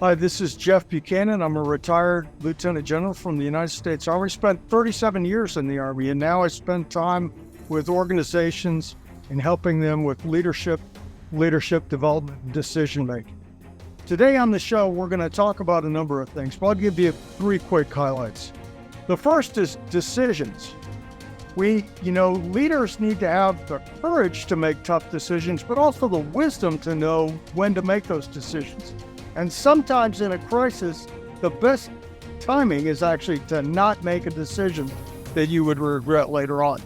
Hi, this is Jeff Buchanan. I'm a retired Lieutenant General from the United States Army. Spent 37 years in the Army, and now I spend time with organizations and helping them with leadership development, and decision-making. Today on the show, we're going to talk about a number of things, but I'll give you 3 quick highlights. The first is decisions. Leaders need to have the courage to make tough decisions, but also the wisdom to know when to make those decisions. And sometimes in a crisis, the best timing is actually to not make a decision that you would regret later on.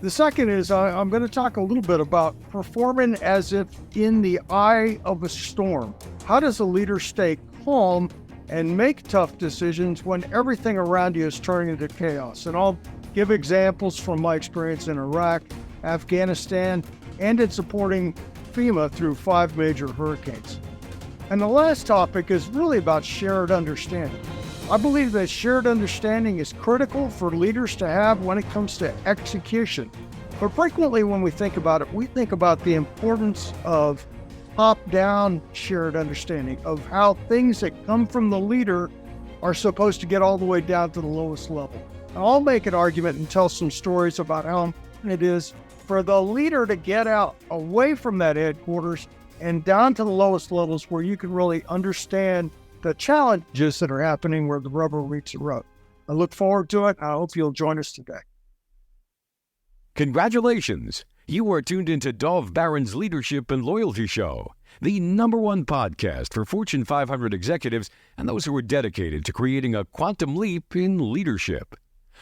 The second is I'm going to talk a little bit about performing as if in the eye of a storm. How does a leader stay calm and make tough decisions when everything around you is turning into chaos? And I'll give examples from my experience in Iraq, Afghanistan, and in supporting FEMA through 5 major hurricanes. And the last topic is really about shared understanding. I believe that shared understanding is critical for leaders to have when it comes to execution. But frequently when we think about it, we think about the importance of top-down shared understanding of how things that come from the leader are supposed to get all the way down to the lowest level. And I'll make an argument and tell some stories about how important it is for the leader to get out away from that headquarters and down to the lowest levels where you can really understand the challenges that are happening where the rubber meets the road. I look forward to it. I hope you'll join us today. Congratulations! You are tuned into Dov Baron's Leadership and Loyalty Show, the #1 podcast for Fortune 500 executives and those who are dedicated to creating a quantum leap in leadership.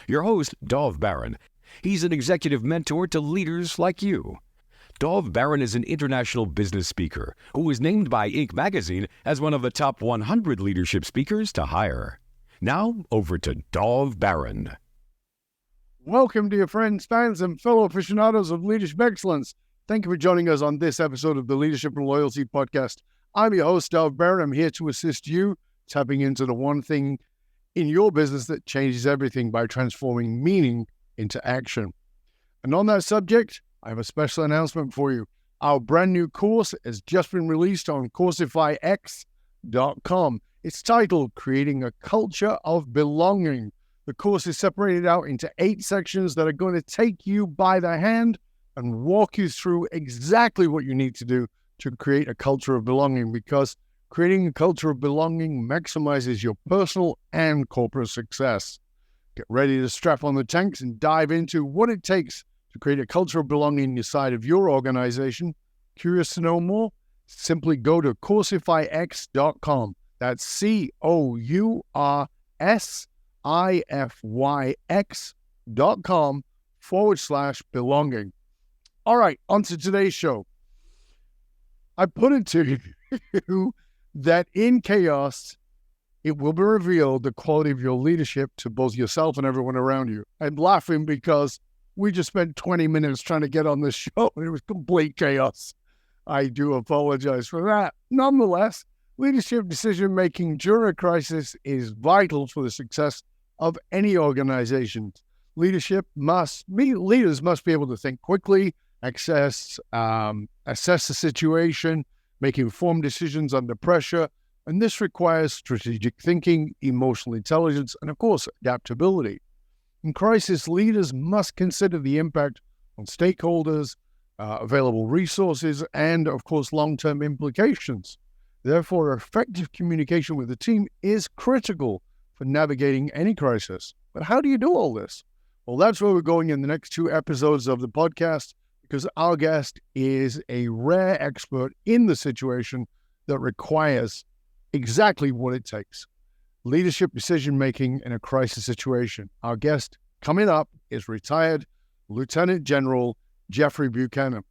Your host, Dov Baron. He's an executive mentor to leaders like you. Dov Baron is an international business speaker who was named by Inc. magazine as one of the top 100 leadership speakers to hire. Now, over to Dov Baron. Welcome to your friends, fans, and fellow aficionados of leadership excellence. Thank you for joining us on this episode of the Leadership and Loyalty Podcast. I'm your host, Dov Baron. I'm here to assist you tapping into the one thing in your business that changes everything by transforming meaning into action. And on that subject, I have a special announcement for you. Our brand new course has just been released on CourseifyX.com. It's titled Creating a Culture of Belonging. The course is separated out into 8 sections that are going to take you by the hand and walk you through exactly what you need to do to create a culture of belonging, because creating a culture of belonging maximizes your personal and corporate success. Get ready to strap on the tanks and dive into what it takes to create a culture of belonging inside of your organization. Curious to know more? Simply go to CourseifyX.com. That's CourseifyX.com/belonging. All right, on to today's show. I put it to you that in chaos, it will be revealed the quality of your leadership to both yourself and everyone around you. I'm laughing because we just spent 20 minutes trying to get on this show, and it was complete chaos. I do apologize for that. Nonetheless, leadership decision-making during a crisis is vital for the success of any organization. Leaders must be able to think quickly, assess the situation, make informed decisions under pressure, and this requires strategic thinking, emotional intelligence, and of course, adaptability. In crisis, leaders must consider the impact on stakeholders, available resources, and of course, long-term implications. Therefore, effective communication with the team is critical for navigating any crisis. But how do you do all this? Well, that's where we're going in the next 2 episodes of the podcast, because our guest is a rare expert in the situation that requires exactly what it takes. Leadership decision-making in a crisis situation. Our guest coming up is retired Lieutenant General Jeffrey Buchanan.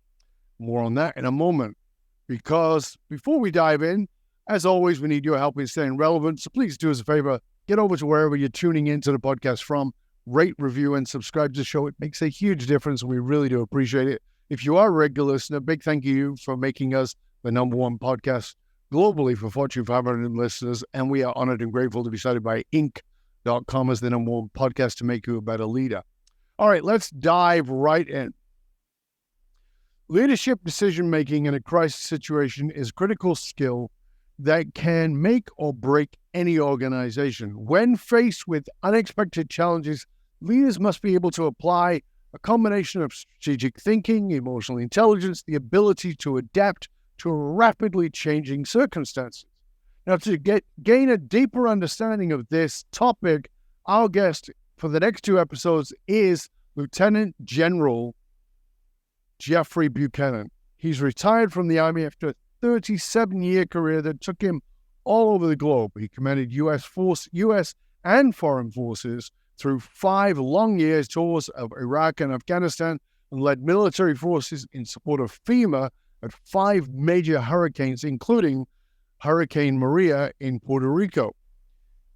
More on that in a moment, because before we dive in, as always, we need your help in staying relevant. So please do us a favor, get over to wherever you're tuning into the podcast from, rate, review, and subscribe to the show. It makes a huge difference, and we really do appreciate it. If you are a regular listener, big thank you for making us the #1 podcast globally for Fortune 500 listeners, and we are honored and grateful to be cited by Inc.com as the #1 podcast to make you a better leader. All right, let's dive right in. Leadership decision-making in a crisis situation is a critical skill that can make or break any organization. When faced with unexpected challenges, leaders must be able to apply a combination of strategic thinking, emotional intelligence, the ability to adapt to rapidly changing circumstances. Now, to gain a deeper understanding of this topic, our guest for the next 2 episodes is Lieutenant General Jeffrey Buchanan. He's retired from the Army after a 37-year career that took him all over the globe. He commanded U.S. and foreign forces through 5 long years tours of Iraq and Afghanistan, and led military forces in support of FEMA at 5 major hurricanes, including Hurricane Maria in Puerto Rico.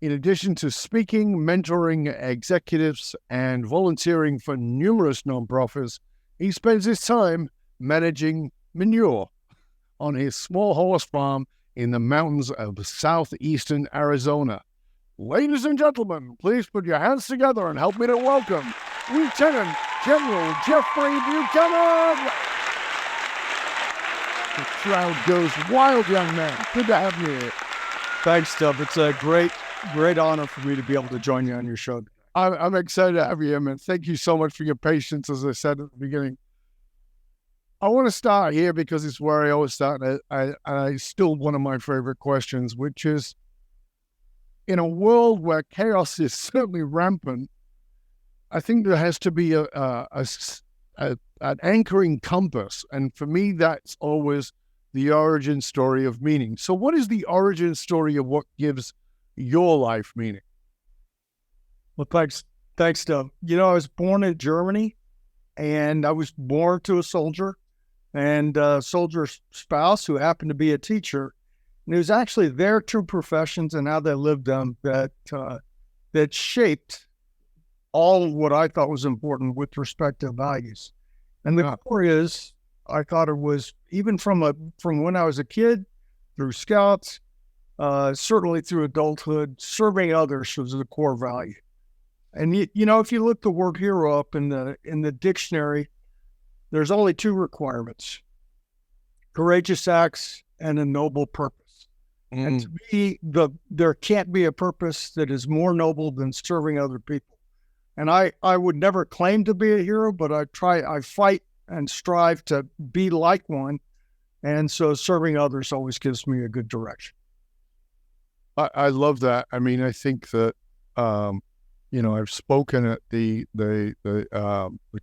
In addition to speaking, mentoring executives, and volunteering for numerous nonprofits, he spends his time managing manure on his small horse farm in the mountains of southeastern Arizona. Ladies and gentlemen, please put your hands together and help me to welcome Lieutenant General Jeffrey Buchanan. The crowd goes wild, young man. Good to have you here. Thanks, Dub. It's a great honor for me to be able to join you on your show. I'm excited to have you here, man. Thank you so much for your patience, as I said at the beginning. I want to start here because it's where I always start, and I still one of my favorite questions, which is, in a world where chaos is certainly rampant, I think there has to be an anchoring compass. And for me, that's always the origin story of meaning. So what is the origin story of what gives your life meaning? Well, thanks, Dub. You know, I was born in Germany, and I was born to a soldier and a soldier's spouse who happened to be a teacher. And it was actually their 2 professions and how they lived them that shaped all of what I thought was important with respect to values. And the core is, I thought it was, even from when I was a kid, through Scouts, certainly through adulthood, serving others was the core value. And you know, if you look the word hero up in the dictionary, there's only 2 requirements: courageous acts and a noble purpose. And to me, there can't be a purpose that is more noble than serving other people. And I would never claim to be a hero, but I fight and strive to be like one. And so serving others always gives me a good direction. I love that. I mean, I think that, I've spoken at the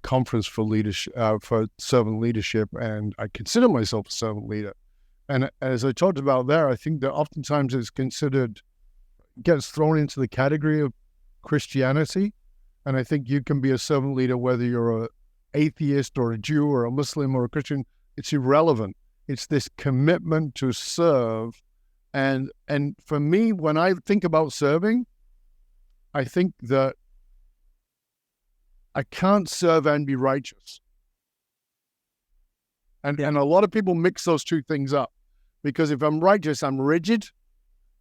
conference for leadership, for servant leadership, and I consider myself a servant leader. And as I talked about there, I think that oftentimes it's gets thrown into the category of Christianity. And I think you can be a servant leader whether you're an atheist or a Jew or a Muslim or a Christian. It's irrelevant. It's this commitment to serve. And for me, when I think about serving, I think that I can't serve and be righteous. And a lot of people mix those 2 things up, because if I'm righteous, I'm rigid,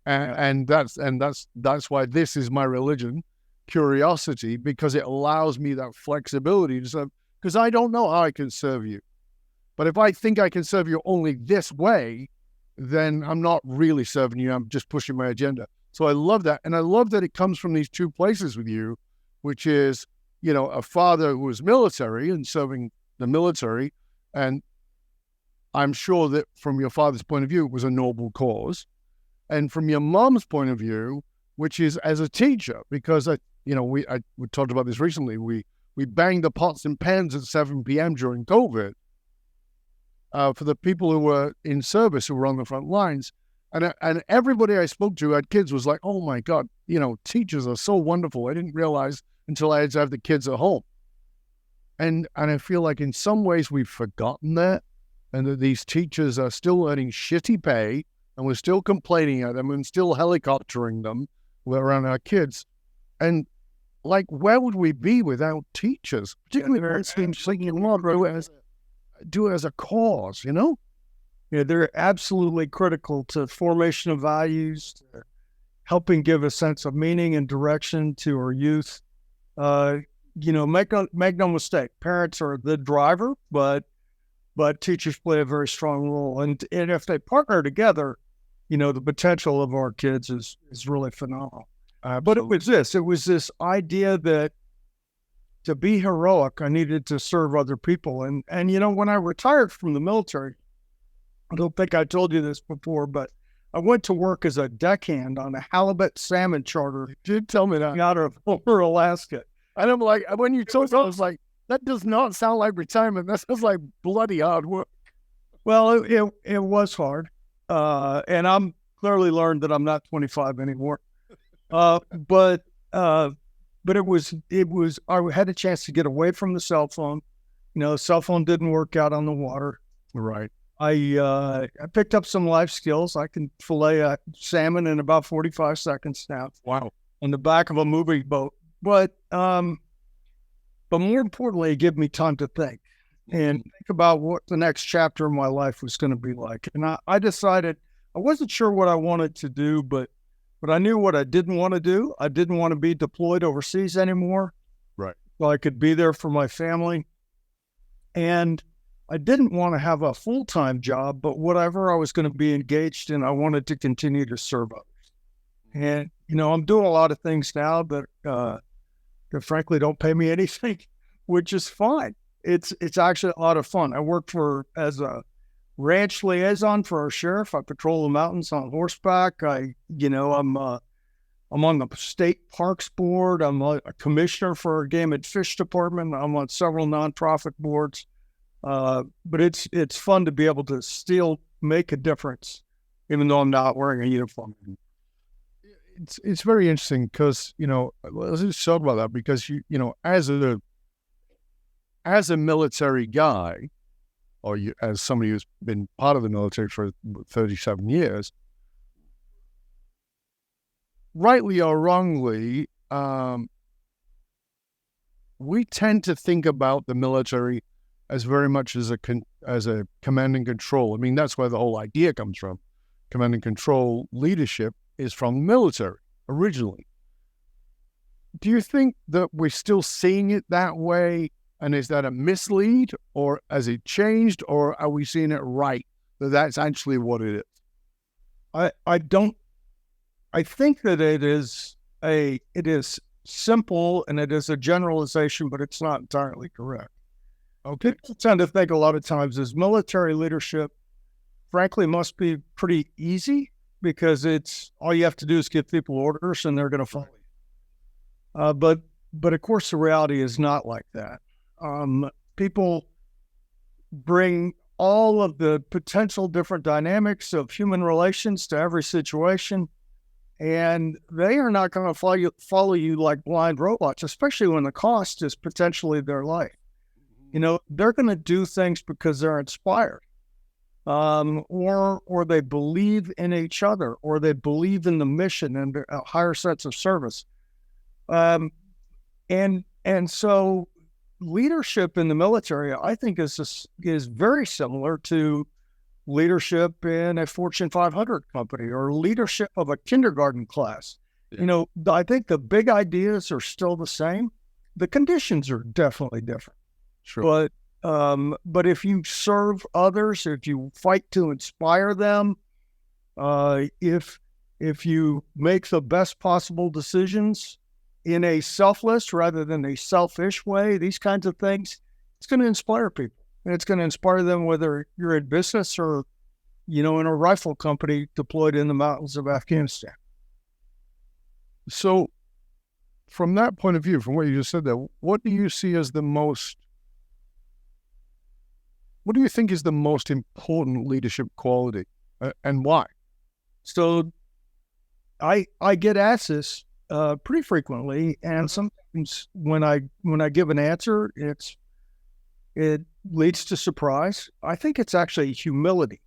and that's why this is my religion, curiosity, because it allows me that flexibility to serve. Because I don't know how I can serve you, but if I think I can serve you only this way, then I'm not really serving you. I'm just pushing my agenda. So I love that, and I love that it comes from these 2 places with you, which is, you know, a father who was military and serving the military, and I'm sure that from your father's point of view, it was a noble cause. And from your mom's point of view, which is as a teacher, because we talked about this recently. We banged the pots and pans at 7 p.m. during COVID for the people who were in service, who were on the front lines. And everybody I spoke to had kids was like, oh my God, you know, teachers are so wonderful. I didn't realize until I had to have the kids at home. And I feel like in some ways we've forgotten that, and that these teachers are still earning shitty pay, and we're still complaining at them and still helicoptering them around our kids. And like, where would we be without teachers? Particularly when it seems like you want to do it as a cause, you know? Yeah, they're absolutely critical to formation of values, to helping give a sense of meaning and direction to our youth. Make no mistake, parents are the driver, but teachers play a very strong role. And if they partner together, the potential of our kids is really phenomenal. But it was this idea that to be heroic, I needed to serve other people. And when I retired from the military, I don't think I told you this before, but I went to work as a deckhand on a halibut salmon charter. You did tell me that. Out of Alaska. And I'm like, when you told me, I was like, that does not sound like retirement. That sounds like bloody hard work. Well, it was hard. And I'm clearly learned that I'm not 25 anymore. But it was, I had a chance to get away from the cell phone. The cell phone didn't work out on the water. Right. I picked up some life skills. I can fillet a salmon in about 45 seconds now. Wow. On the back of a moving boat. But more importantly, it gave me time to think and think about what the next chapter of my life was going to be like. And I decided I wasn't sure what I wanted to do, but I knew what I didn't want to do. I didn't want to be deployed overseas anymore. Right. So I could be there for my family. And I didn't want to have a full-time job, but whatever I was going to be engaged in, I wanted to continue to serve others. And, I'm doing a lot of things now that frankly don't pay me anything, which is fine. It's actually a lot of fun. I work as a ranch liaison for our sheriff. I patrol the mountains on horseback. I'm on the state parks board. I'm a commissioner for our game and fish department. I'm on several nonprofit boards. But it's fun to be able to still make a difference, even though I'm not wearing a uniform. It's very interesting because, let's just talk about that because, as a military guy, or as somebody who's been part of the military for 37 years, rightly or wrongly, we tend to think about the military as very much as a command and control. I mean, that's where the whole idea comes from. Command and control leadership is from the military originally. Do you think that we're still seeing it that way? And is that a mislead, or has it changed, or are we seeing it right, that that's actually what it is? I think that it is simple and it is a generalization, but it's not entirely correct. Okay. People tend to think a lot of times as military leadership, frankly, must be pretty easy because it's all you have to do is give people orders and they're going to follow you. But of course, the reality is not like that. People bring all of the potential different dynamics of human relations to every situation, and they are not going to follow you like blind robots, especially when the cost is potentially their life. They're going to do things because they're inspired, or they believe in each other, or they believe in the mission and a higher sense of service. And so leadership in the military, I think, is very similar to leadership in a Fortune 500 company or leadership of a kindergarten class. Yeah. I think the big ideas are still the same. The conditions are definitely different. Sure. But if you serve others, if you fight to inspire them, if you make the best possible decisions in a selfless rather than a selfish way, these kinds of things, it's going to inspire people. And it's going to inspire them whether you're in business or, in a rifle company deployed in the mountains of Afghanistan. So from that point of view, from what you just said there, what do you see as what do you think is the most important leadership quality and why? So I get asked this pretty frequently, and sometimes when I give an answer, it leads to surprise. I think it's actually humility.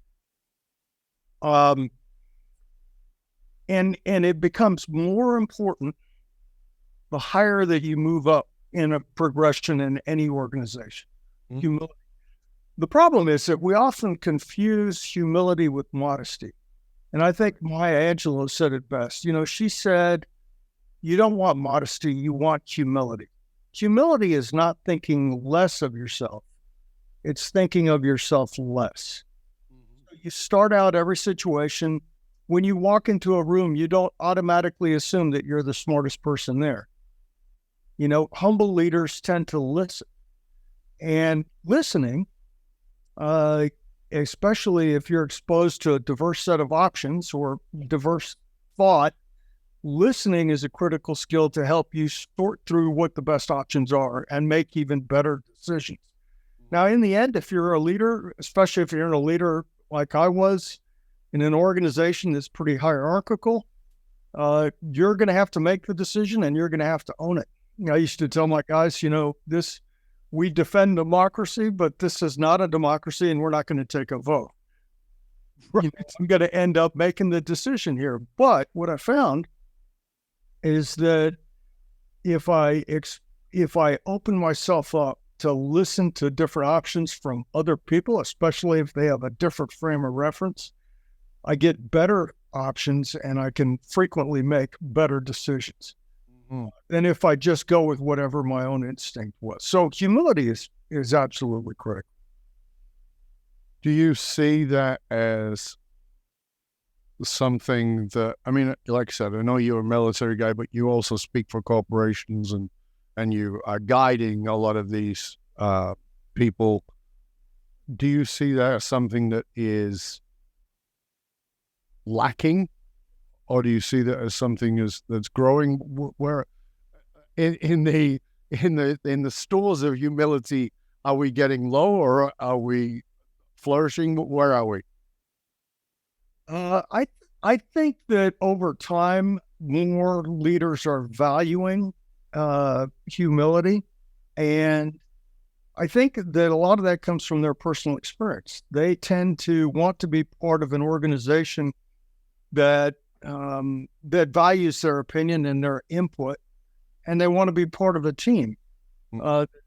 And it becomes more important the higher that you move up in a progression in any organization. Mm-hmm. Humility. The problem is that we often confuse humility with modesty. And I think Maya Angelou said it best. She said, you don't want modesty, you want humility. Humility is not thinking less of yourself. It's thinking of yourself less. Mm-hmm. You start out every situation when you walk into a room, you don't automatically assume that you're the smartest person there. Humble leaders tend to listen. And listening, especially if you're exposed to a diverse set of options or diverse thought, listening is a critical skill to help you sort through what the best options are and make even better decisions. Now, in the end, if you're a leader, especially if you're a leader like I was in an organization that's pretty hierarchical, you're going to have to make the decision and you're going to have to own it. I used to tell my guys, we defend democracy, but this is not a democracy and we're not going to take a vote. Right. I'm going to end up making the decision here. But what I found is that if I open myself up to listen to different options from other people, especially if they have a different frame of reference, I get better options and I can frequently make better decisions than if I just go with whatever my own instinct was. So humility is absolutely critical. Do you see that as something that, like I said, I know you're a military guy, but you also speak for corporations and you are guiding a lot of these people. Do you see that as something that is lacking, or do you see that as something that's growing? Where in the stores of humility, are we getting low or are we flourishing? Where are we? I think that over time, more leaders are valuing humility, and I think that a lot of that comes from their personal experience. They tend to want to be part of an organization that values their opinion and their input, and they want to be part of a team.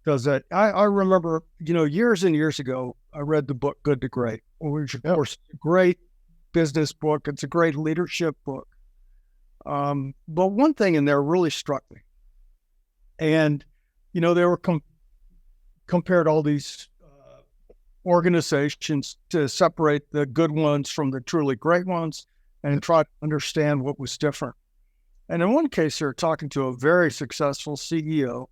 Does that? I remember, years and years ago, I read the book Good to Great, which of course is a great business book. It's a great leadership book. But one thing in there really struck me, and they were compared all these organizations to separate the good ones from the truly great ones and try to understand what was different. And in one case, they're talking to a very successful CEO,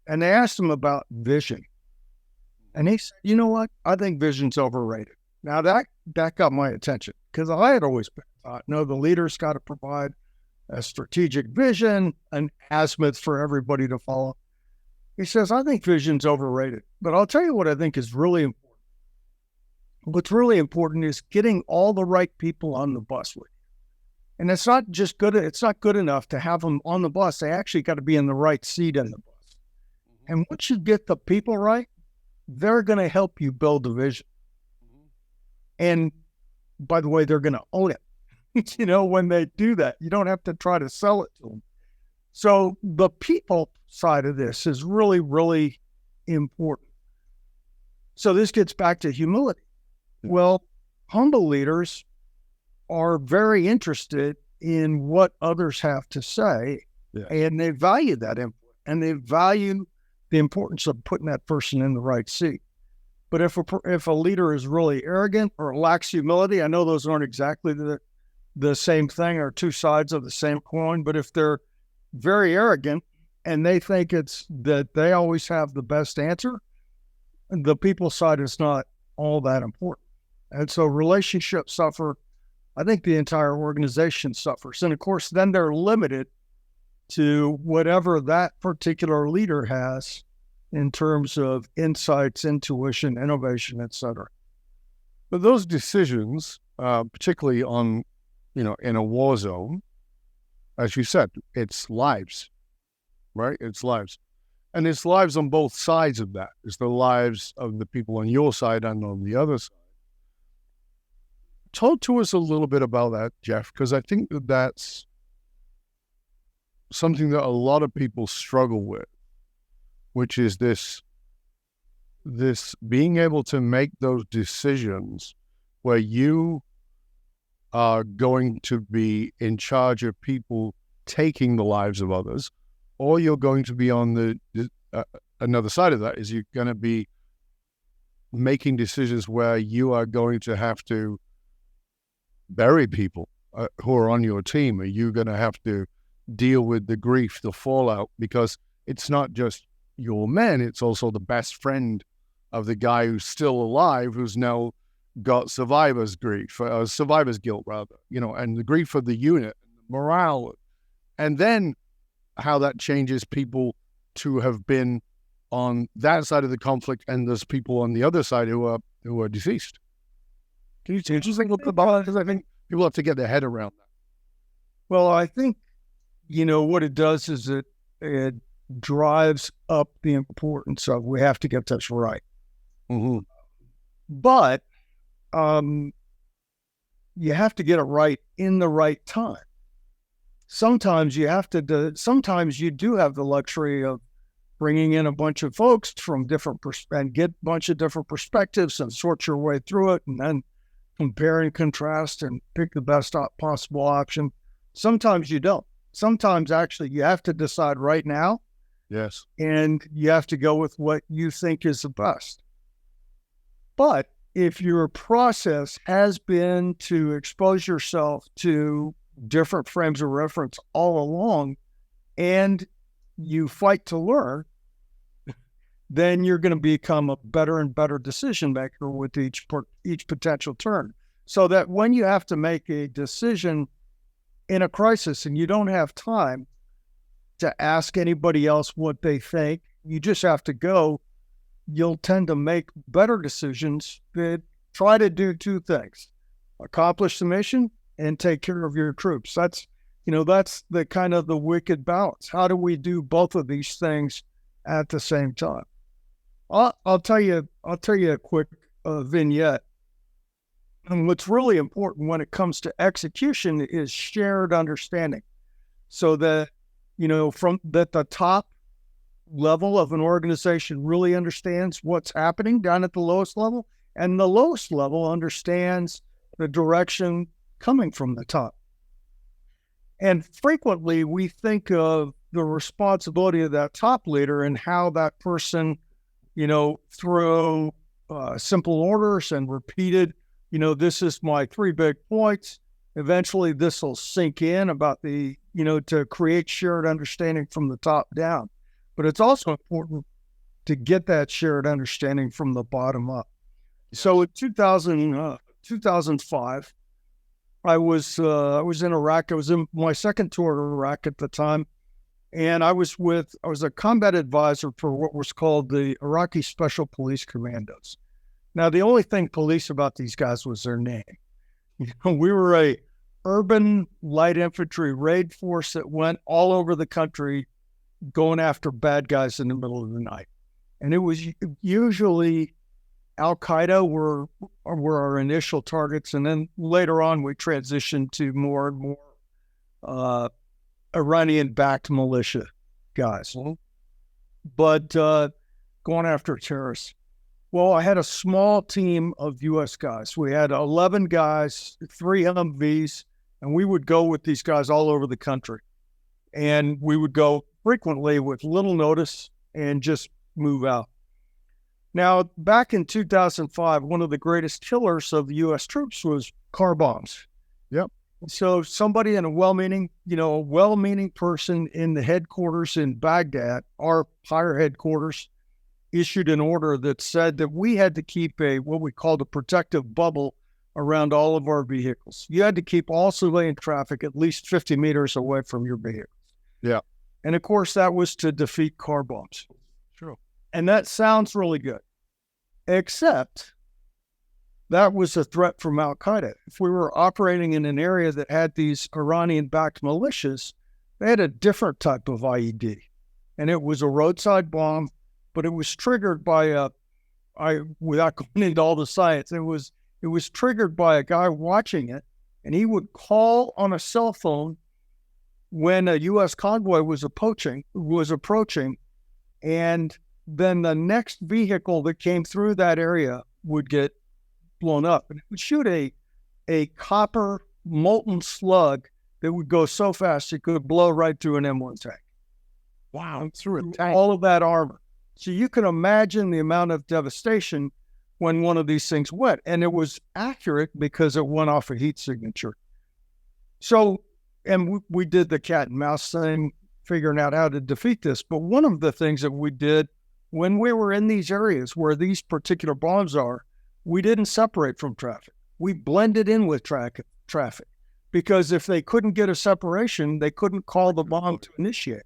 and they asked him about vision. And he said, you know what? I think vision's overrated. Now that got my attention, because I had always been thought, no, the leader's got to provide a strategic vision, an azimuth for everybody to follow. He says, I think vision's overrated, but I'll tell you what I think is really important. What's really important is getting all the right people on the bus with you. And it's not good enough to have them on the bus. They actually got to be in the right seat in the bus. And once you get the people right, they're going to help you build the vision. And by the way, they're going to own it. When they do that, you don't have to try to sell it to them. So the people side of this is really, really important. So this gets back to humility. Well, humble leaders are very interested in what others have to say, and they value that input, and they value the importance of putting that person in the right seat. But if a leader is really arrogant or lacks humility, I know those aren't exactly the same thing or two sides of the same coin, but if they're very arrogant and they think it's that they always have the best answer, the people side is not all that important. And so relationships suffer. I think the entire organization suffers. And of course, then they're limited to whatever that particular leader has in terms of insights, intuition, innovation, et cetera. But those decisions, particularly on, in a war zone, as you said, it's lives, right? It's lives. And it's lives on both sides of that. It's the lives of the people on your side and on the other side. Talk to us a little bit about that, Jeff, because I think that's something that a lot of people struggle with, which is this being able to make those decisions where you are going to be in charge of people taking the lives of others, or you're going to be on the another side of that is you're going to be making decisions where you are going to have to bury people who are on your team, are you going to have to deal with the grief, the fallout? Because it's not just your men, it's also the best friend of the guy who's still alive, who's now got survivor's grief, survivor's guilt rather, and the grief of the unit, morale, and then how that changes people to have been on that side of the conflict, and there's people on the other side who are deceased. Can you just think about it? Because I think people have to get their head around that. Well, I think, what it does is it drives up the importance of we have to get this right. Mm-hmm. But you have to get it right in the right time. Sometimes sometimes you do have the luxury of bringing in a bunch of folks from different and get a bunch of different perspectives and sort your way through it and then compare and contrast and pick the best possible option. Sometimes you don't. Sometimes actually you have to decide right now. Yes. And you have to go with what you think is the best. But if your process has been to expose yourself to different frames of reference all along and you fight to learn, then you're going to become a better and better decision maker with each potential turn. So that when you have to make a decision in a crisis and you don't have time to ask anybody else what they think, you just have to go, you'll tend to make better decisions that try to do two things: accomplish the mission and take care of your troops. That's the kind of the wicked balance. How do we do both of these things at the same time? I'll tell you a quick vignette. And what's really important when it comes to execution is shared understanding. So that, from that the top level of an organization really understands what's happening down at the lowest level, and the lowest level understands the direction coming from the top. And frequently we think of the responsibility of that top leader and how that person, through simple orders and repeated, this is my 3 big points. Eventually this will sink in about to create shared understanding from the top down. But it's also important to get that shared understanding from the bottom up. So in 2005, I was in Iraq. I was in my second tour to Iraq at the time. And I was a combat advisor for what was called the Iraqi Special Police Commandos. Now, the only thing police about these guys was their name. We were a urban light infantry raid force that went all over the country going after bad guys in the middle of the night. And it was usually Al-Qaeda were our initial targets. And then later on, we transitioned to more and more Iranian-backed militia guys. But going after terrorists. Well, I had a small team of U.S. guys. We had 11 guys, 3 Humvees, and we would go with these guys all over the country. And we would go frequently with little notice and just move out. Now, back in 2005, one of the greatest killers of the U.S. troops was car bombs. Yep. So somebody in a well-meaning person in the headquarters in Baghdad, our higher headquarters, issued an order that said that we had to keep what we called a protective bubble around all of our vehicles. You had to keep all civilian traffic at least 50 meters away from your vehicles. Yeah. And of course, that was to defeat car bombs. Sure. And that sounds really good, except that was a threat from Al-Qaeda. If we were operating in an area that had these Iranian-backed militias, they had a different type of IED. And it was a roadside bomb, but it was triggered by without going into all the science, it was triggered by a guy watching it, and he would call on a cell phone when a U.S. convoy was approaching, and then the next vehicle that came through that area would get blown up. And it would shoot a copper molten slug that would go so fast it could blow right through an M1 tank. Wow, through a tank. All of that armor. So you can imagine the amount of devastation when one of these things went. And it was accurate because it went off a heat signature. So, and we did the cat and mouse thing, figuring out how to defeat this. But one of the things that we did when we were in these areas where these particular bombs are, we didn't separate from traffic. We blended in with traffic because if they couldn't get a separation, they couldn't call the bomb to initiate.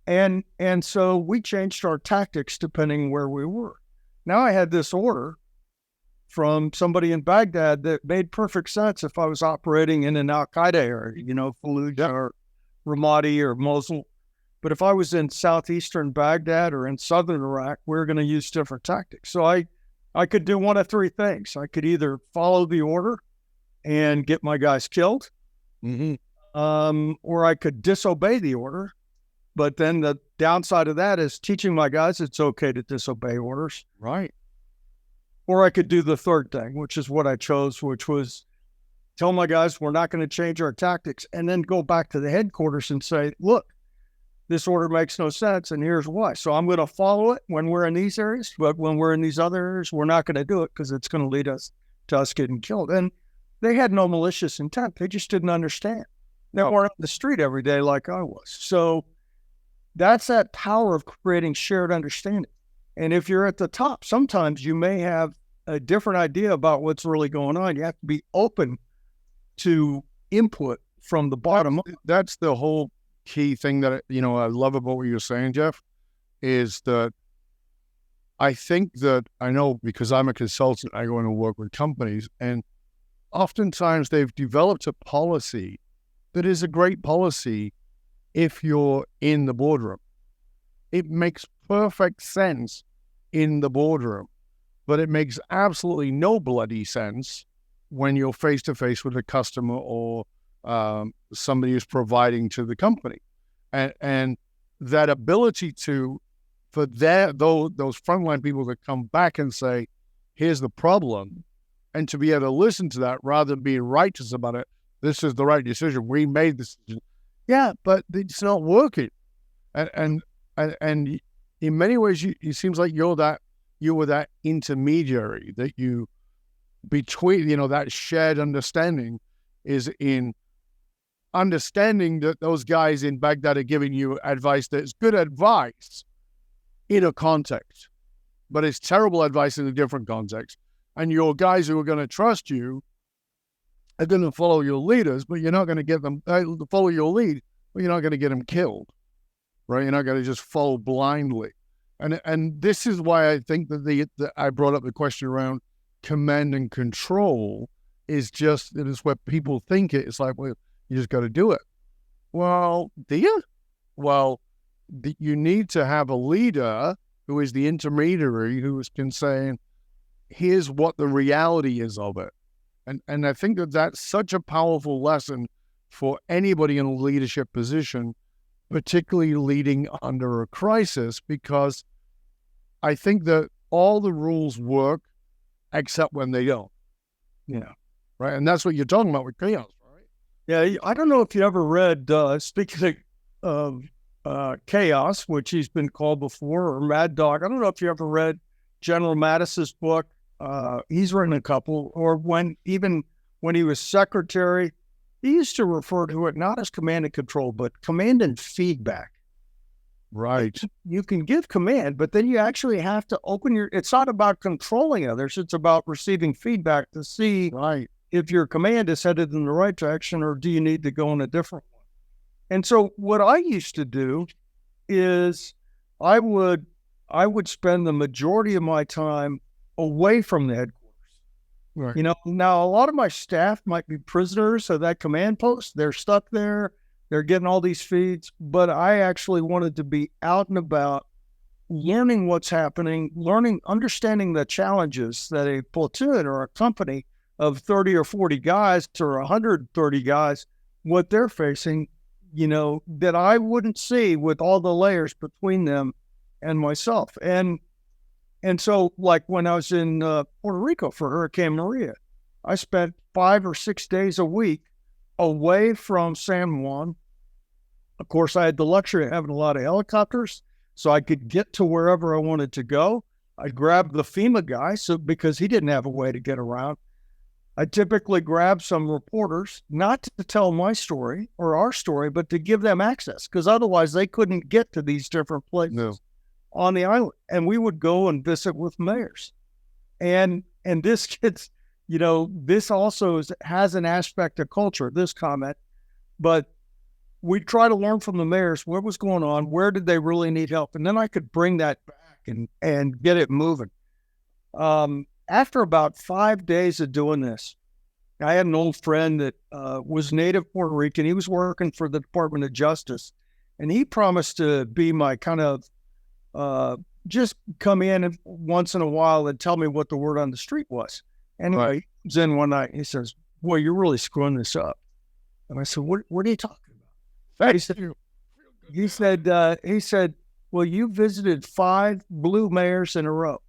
And so we changed our tactics depending where we were. Now I had this order from somebody in Baghdad that made perfect sense if I was operating in an Al-Qaeda area, Fallujah or Ramadi or Mosul. But if I was in southeastern Baghdad or in southern Iraq, we were going to use different tactics. So I could do one of three things. I could either follow the order and get my guys killed, or I could disobey the order. But then the downside of that is teaching my guys it's okay to disobey orders. Right. Or I could do the third thing, which is what I chose, which was tell my guys we're not going to change our tactics, and then go back to the headquarters and say, look, this order makes no sense, and here's why. So I'm going to follow it when we're in these areas, but when we're in these other areas, we're not going to do it because it's going to lead us to us getting killed. And they had no malicious intent. They just didn't understand. They weren't on the street every day like I was. So that's that power of creating shared understanding. And if you're at the top, sometimes you may have a different idea about what's really going on. You have to be open to input from the bottom up. That's the whole key thing that, I love about what you're saying, Jeff, is that I think that I know because I'm a consultant, I go in and work with companies, and oftentimes they've developed a policy that is a great policy if you're in the boardroom. It makes perfect sense in the boardroom, but it makes absolutely no bloody sense when you're face to face with a customer or somebody who's providing to the company. And that ability for those frontline people to come back and say, here's the problem, and to be able to listen to that rather than being righteous about it. This is the right decision. We made this decision. Yeah, but it's not working. And in many ways, it seems like you were that intermediary that you between, that shared understanding is in understanding that those guys in Baghdad are giving you advice that's good advice in a context, but it's terrible advice in a different context. And your guys who are going to trust you are going to follow your leaders, but you're not going to get them to follow your lead, but you're not going to get them killed, right? You're not going to just follow blindly. And this is why I think that I brought up the question around command and control is just, it is where people think it's like, well, you just got to do it. Well, do you? Well, you need to have a leader who is the intermediary who can say, here's what the reality is of it. And I think that that's such a powerful lesson for anybody in a leadership position, particularly leading under a crisis, because I think that all the rules work except when they don't. Yeah. Right. And that's what you're talking about with chaos, right? Yeah. I don't know if you ever read, speaking of chaos, which he's been called before, or Mad Dog. I don't know if you ever read General Mattis's book. He's written a couple, or when he was secretary, he used to refer to it not as command and control, but command and feedback. Right. You can give command, but then you actually have to it's not about controlling others. It's about receiving feedback to see if your command is headed in the right direction or do you need to go in a different one. And so what I used to do is I would spend the majority of my time away from the headquarters. Right. Now a lot of my staff might be prisoners of that command post. They're stuck there. They're getting all these feeds, but I actually wanted to be out and about, learning what's happening, understanding the challenges that a platoon or a company of 30 or 40 guys or 130 guys, what they're facing, that I wouldn't see with all the layers between them and myself. And so, like when I was in Puerto Rico for Hurricane Maria, I spent 5 or 6 days a week away from San Juan. Of course, I had the luxury of having a lot of helicopters, so I could get to wherever I wanted to go. I grabbed the FEMA guy because he didn't have a way to get around. I typically grab some reporters, not to tell my story or our story, but to give them access, because otherwise they couldn't get to these different places on the island. And we would go and visit with mayors. And this gets, this also has an aspect of culture, this comment, but we try to learn from the mayors what was going on, where did they really need help, and then I could bring that back and get it moving. After about 5 days of doing this, I had an old friend that was native Puerto Rican. He was working for the Department of Justice, and he promised to be my kind of just come in once in a while and tell me what the word on the street was. Anyway, He comes in one night and he says, "Boy, you're really screwing this up." And I said, "What are you talking about?" He said, "Well, you visited 5 blue mayors in a row."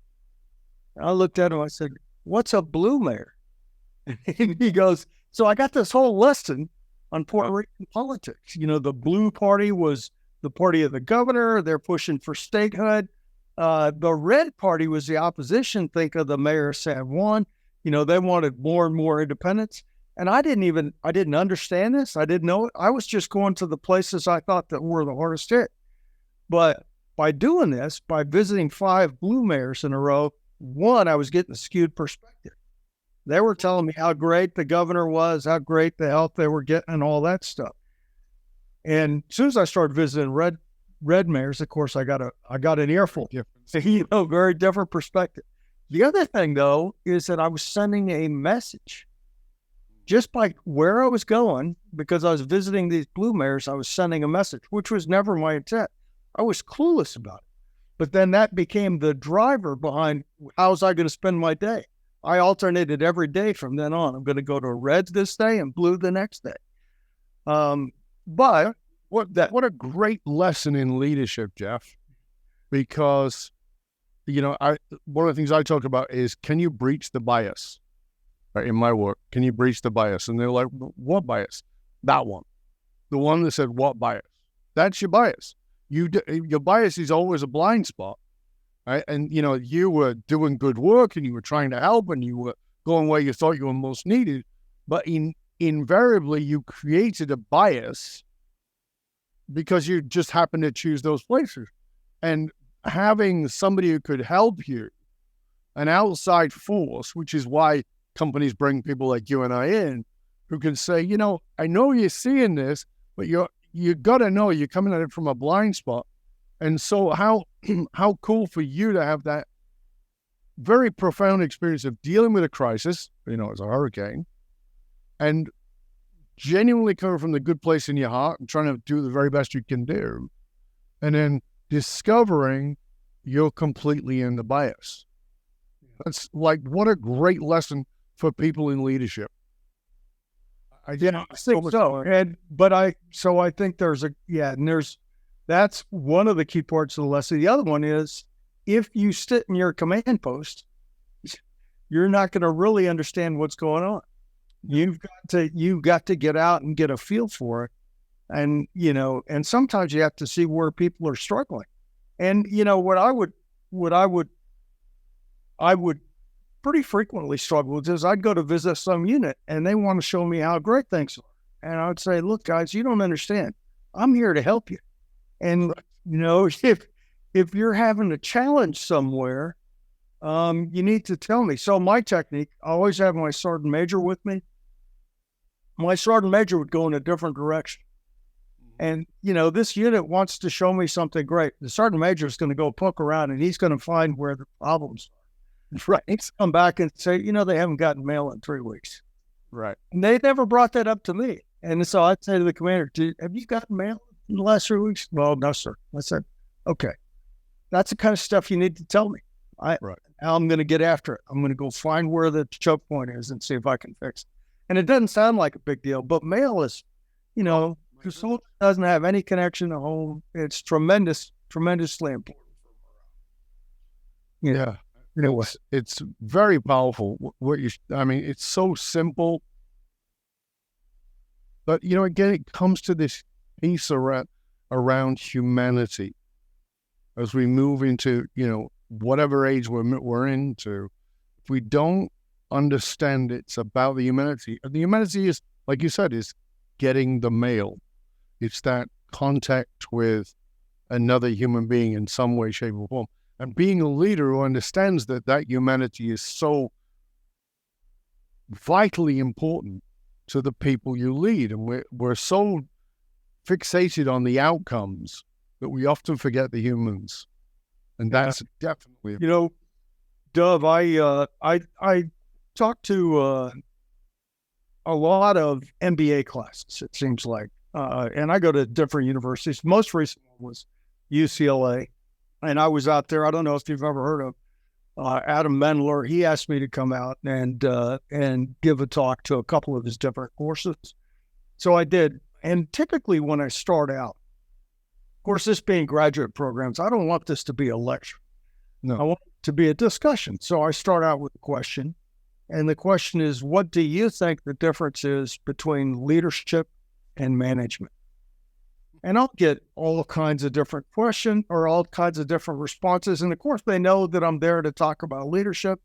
And I looked at him, I said, "What's a blue mayor?" And he goes, "So I got this whole lesson on Puerto Rican politics. The blue party was the party of the governor. They're pushing for statehood. The red party was the opposition. Think of the mayor of San Juan. They wanted more and more independence." And I didn't understand this. I didn't know it. I was just going to the places I thought that were the hardest hit. But by doing this, by visiting 5 blue mayors in a row, one, I was getting a skewed perspective. They were telling me how great the governor was, how great the help they were getting, and all that stuff. And as soon as I started visiting red mayors, of course, I got an earful. Very different perspective. The other thing, though, is that I was sending a message. Just by where I was going, because I was visiting these blue mayors, I was sending a message, which was never my intent. I was clueless about it. But then that became the driver behind how was I going to spend my day. I alternated every day from then on. I'm going to go to red this day and blue the next day. But what a great lesson in leadership, Jeff, because, one of the things I talk about is, can you breach the bias? In my work, can you breach the bias? And they're like, "What bias?" That one. The one that said, "What bias?" That's your bias. Your bias is always a blind spot, right? And, you were doing good work and you were trying to help and you were going where you thought you were most needed. But invariably, you created a bias because you just happened to choose those places. And having somebody who could help you, an outside force, which is why companies bring people like you and I in, who can say, I know you're seeing this, but you got to know you're coming at it from a blind spot. And so how cool for you to have that very profound experience of dealing with a crisis, as a hurricane, and genuinely coming from the good place in your heart and trying to do the very best you can do, and then discovering you're completely in the bias. That's what a great lesson for people in leadership. I think so. I think that's one of the key parts of the lesson. The other one is, if you sit in your command post, you're not going to really understand what's going on. You've got to get out and get a feel for it. And, and sometimes you have to see where people are struggling. And, what I would pretty frequently struggle with is I'd go to visit some unit and they want to show me how great things are. And I would say, "Look, guys, you don't understand. I'm here to help you. And, if you're having a challenge somewhere, you need to tell me." So my technique, I always have my sergeant major with me. My sergeant major would go in a different direction. And, this unit wants to show me something great. The sergeant major is going to go poke around and he's going to find where the problems are. Right. He's come back and say, they haven't gotten mail in 3 weeks. Right. And they never brought that up to me. And so I'd say to the commander, "Have you gotten mail in the last 3 weeks?" "Well, no, sir." I said, "Okay. That's the kind of stuff you need to tell me. Right. I'm going to get after it. I'm going to go find where the choke point is and see if I can fix it." And it doesn't sound like a big deal, but mail is, the soldier doesn't have any connection to home. It's tremendously important. Yeah. It's very powerful. It's so simple, but again, it comes to this piece around humanity as we move into whatever age we're into. If we don't understand it's about the humanity. And the humanity is, like you said, is getting the mail. It's that contact with another human being in some way, shape, or form. And being a leader who understands that humanity is so vitally important to the people you lead. And we're so fixated on the outcomes that we often forget the humans. And that's definitely... Dov, I talked to a lot of MBA classes, it seems like. And I go to different universities. Most recent one was UCLA. And I was out there. I don't know if you've ever heard of Adam Mendler. He asked me to come out and give a talk to a couple of his different courses. So I did. And typically when I start out, of course, this being graduate programs, I don't want this to be a lecture. No. I want it to be a discussion. So I start out with a question. And the question is, what do you think the difference is between leadership and management? And I'll get all kinds of different questions or all kinds of different responses. And of course, they know that I'm there to talk about leadership.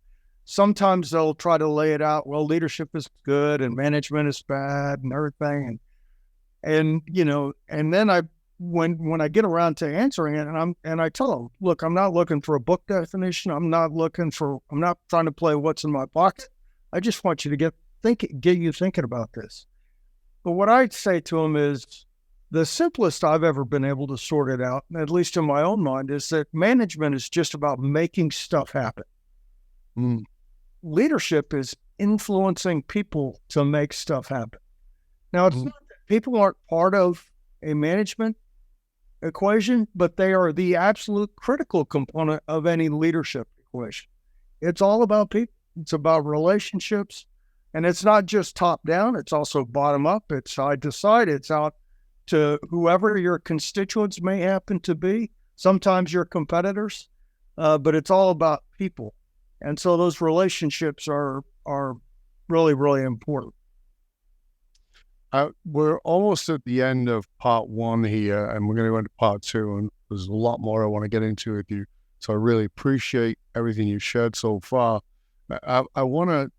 Sometimes they'll try to lay it out, well, leadership is good and management is bad and everything. And then when I get around to answering it, and I tell them, look, I'm not looking for a book definition. I'm not trying to play what's in my pocket. I just want you to get you thinking about this. But what I'd say to them is, the simplest I've ever been able to sort it out, at least in my own mind, is that management is just about making stuff happen. Leadership is influencing people to make stuff happen. Now, it's not that people aren't part of a management equation, but they are the absolute critical component of any leadership equation. It's all about people. It's about relationships. And it's not just top down. It's also bottom up. It's side to side. It's out to whoever your constituents may happen to be, sometimes your competitors, but it's all about people. And so those relationships are really, really important. We're almost at the end of part one here, and we're going to go into part two, and there's a lot more I want to get into with you. So I really appreciate everything you've shared so far. I want to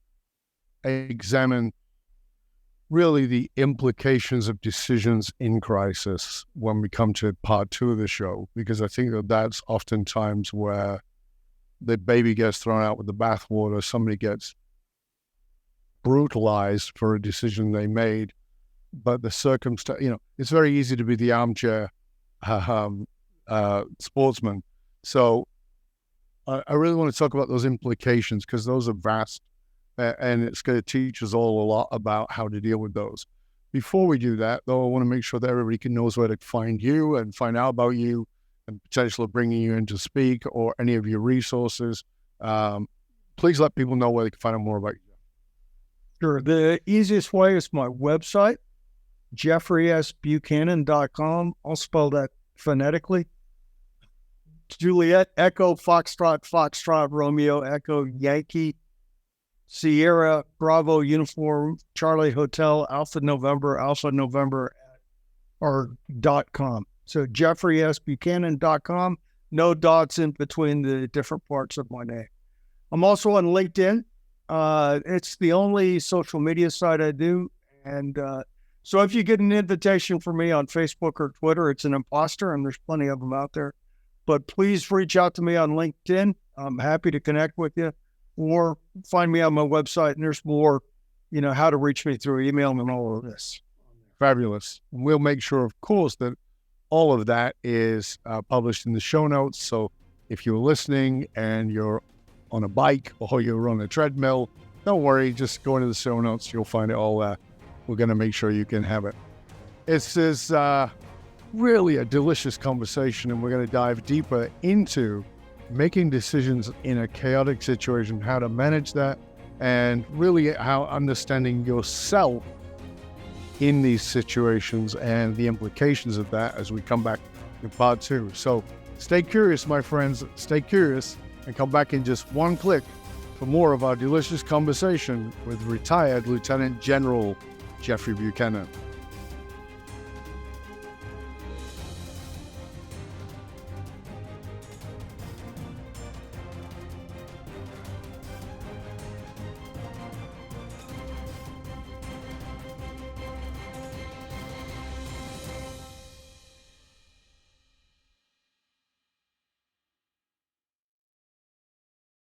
examine really the implications of decisions in crisis when we come to part two of the show, because I think that's oftentimes where the baby gets thrown out with the bathwater. Somebody gets brutalized for a decision they made, but the circumstance, it's very easy to be the armchair sportsman. So I really want to talk about those implications, because those are vast. And it's going to teach us all a lot about how to deal with those. Before we do that, though, I want to make sure that everybody knows where to find you and find out about you and potentially bringing you in to speak or any of your resources. Please let people know where they can find out more about you. Sure. The easiest way is my website, jeffreysbuchanan.com. I'll spell that phonetically. Juliet, Echo, Foxtrot, Romeo, Echo, Yankee, Sierra, Bravo, Uniform, Charlie, Hotel, Alpha November, or .com. So jeffreysbuchanan.com, no dots in between the different parts of my name. I'm also on LinkedIn. It's the only social media site I do. And so if you get an invitation from me on Facebook or Twitter, it's an imposter, and there's plenty of them out there. But please reach out to me on LinkedIn. I'm happy to connect with you. Or find me on my website, and there's more, how to reach me through email and all of this. Fabulous. We'll make sure, of course, that all of that is published in the show notes. So if you're listening and you're on a bike or you're on a treadmill, don't worry, just go into the show notes. You'll find it all there. We're going to make sure you can have it. This is really a delicious conversation, and we're going to dive deeper into making decisions in a chaotic situation, how to manage that, and really how understanding yourself in these situations and the implications of that as we come back in part two. So stay curious, my friends, stay curious, and come back in just one click for more of our delicious conversation with retired Lieutenant General Jeffrey Buchanan.